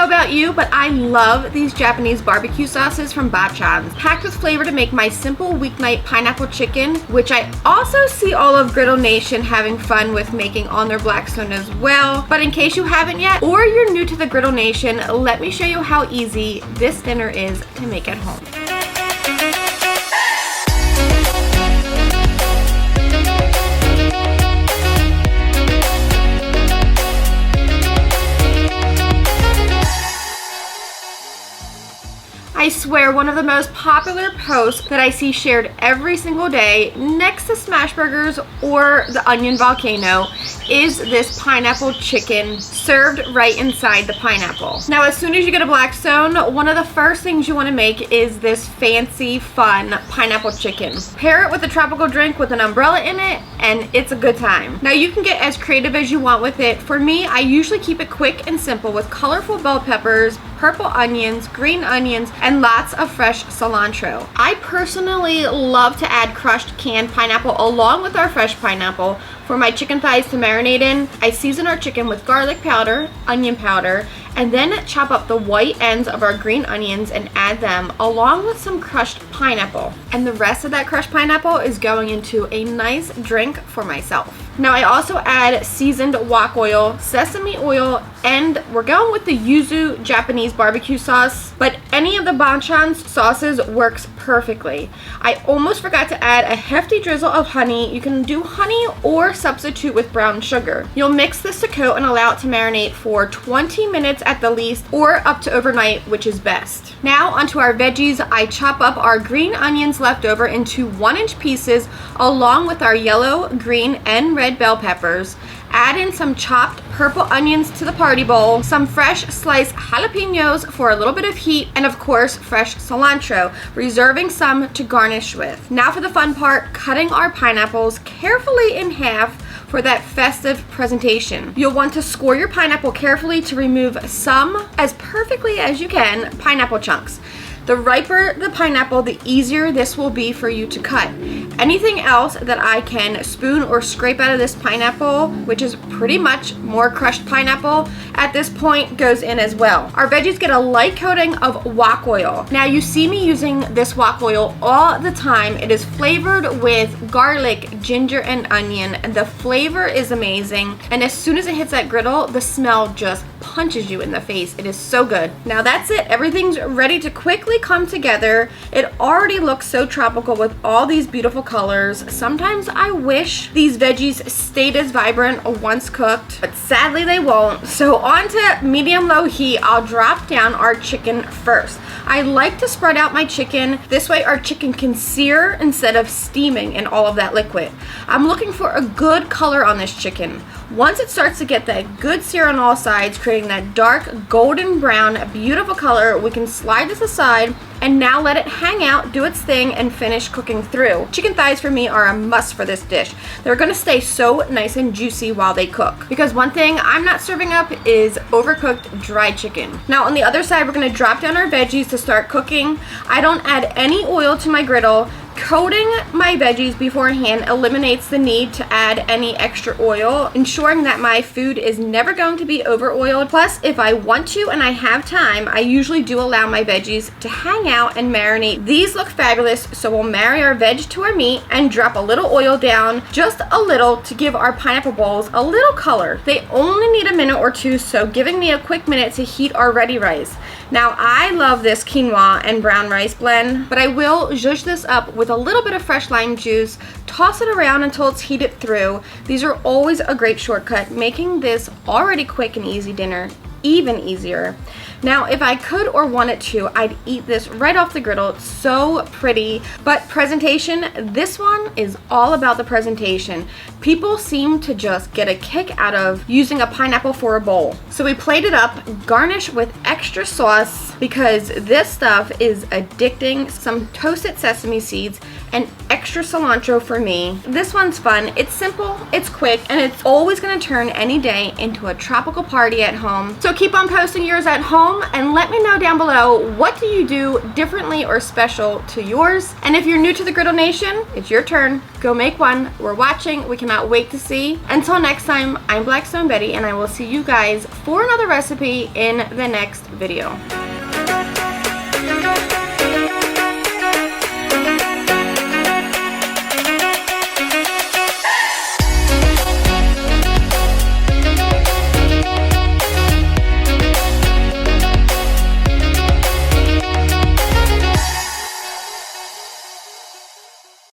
know about you, but I love these Japanese barbecue sauces from Bachan. Packed with flavor to make my simple weeknight pineapple chicken, which I also see all of Griddle Nation having fun with making on their Blackstone as well. But in case you haven't yet, or you're new to the Griddle Nation, let me show you how easy this dinner is to make at home. I swear one of the most popular posts that I see shared every single day next to smash burgers or the onion volcano is this pineapple chicken served right inside the pineapple. Now, as soon as you get a Blackstone, one of the first things you want to make is this fancy, fun pineapple chicken. Pair it with a tropical drink with an umbrella in it, and it's a good time. Now, you can get as creative as you want with it. For me, I usually keep it quick and simple with colorful bell peppers, purple onions, green onions, and lots of fresh cilantro. I personally love to add crushed canned pineapple along with our fresh pineapple for my chicken thighs to marinate in. I season our chicken with garlic powder, onion powder, and then chop up the white ends of our green onions and add them along with some crushed pineapple. And the rest of that crushed pineapple is going into a nice drink for myself. Now, I also add seasoned wok oil, sesame oil, and we're going with the yuzu Japanese barbecue sauce, but any of the Bachan's sauces works perfectly. I almost forgot to add a hefty drizzle of honey. You can do honey or substitute with brown sugar. You'll mix this to coat and allow it to marinate for 20 minutes at the least, or up to overnight, which is best. Now onto our veggies. I chop up our green onions left over into 1-inch pieces along with our yellow, green, and red bell peppers. Add in some chopped purple onions to the party bowl, some fresh sliced jalapenos for a little bit of heat, and of course fresh cilantro, reserving some to garnish with. Now for the fun part, cutting our pineapples carefully in half for that festive presentation. You'll want to score your pineapple carefully to remove some, as perfectly as you can, pineapple chunks. The riper the pineapple, the easier this will be for you to cut. Anything else that I can spoon or scrape out of this pineapple, which is pretty much more crushed pineapple at this point, goes in as well. Our veggies get a light coating of wok oil. Now, you see me using this wok oil all the time. It is flavored with garlic, ginger, and onion. The flavor is amazing, and as soon as it hits that griddle, the smell just punches you in the face. It is so good. Now that's it. Everything's ready to quickly come together. It already looks so tropical with all these beautiful colors. Sometimes I wish these veggies stayed as vibrant once cooked, but sadly they won't. So on to medium-low heat, I'll drop down our chicken first. I like to spread out my chicken. This way our chicken can sear instead of steaming in all of that liquid. I'm looking for a good color on this chicken. Once it starts to get that good sear on all sides, creating that dark golden brown, beautiful color, we can slide this aside and now let it hang out, do its thing, and finish cooking through. Chicken thighs for me are a must for this dish. They're gonna stay so nice and juicy while they cook. Because one thing I'm not serving up is overcooked dry chicken. Now on the other side, we're gonna drop down our veggies to start cooking. I don't add any oil to my griddle. Coating my veggies beforehand eliminates the need to add any extra oil, ensuring that my food is never going to be over oiled. Plus, if I want to and I have time, I usually do allow my veggies to hang out and marinate. These look fabulous, so we'll marry our veg to our meat and drop a little oil down, just a little, to give our pineapple bowls a little color. They only need a minute or two, so giving me a quick minute to heat our ready rice. Now, I love this quinoa and brown rice blend, but I will zhuzh this up with a little bit of fresh lime juice, toss it around until it's heated through. These are always a great shortcut, making this already quick and easy dinner even easier. Now, if I could or wanted to, I'd eat this right off the griddle. It's so pretty. But presentation, this one is all about the presentation. People seem to just get a kick out of using a pineapple for a bowl. So we plate it up, garnish with extra sauce because this stuff is addicting, some toasted sesame seeds, and extra cilantro for me. This one's fun. It's simple, it's quick, and it's always gonna turn any day into a tropical party at home. So keep on posting yours at home and let me know down below, what do you do differently or special to yours? And if you're new to the Griddle Nation, it's your turn. Go make one. We're watching. We cannot wait to see. Until next time, I'm Blackstone Betty, and I will see you guys for another recipe in the next video.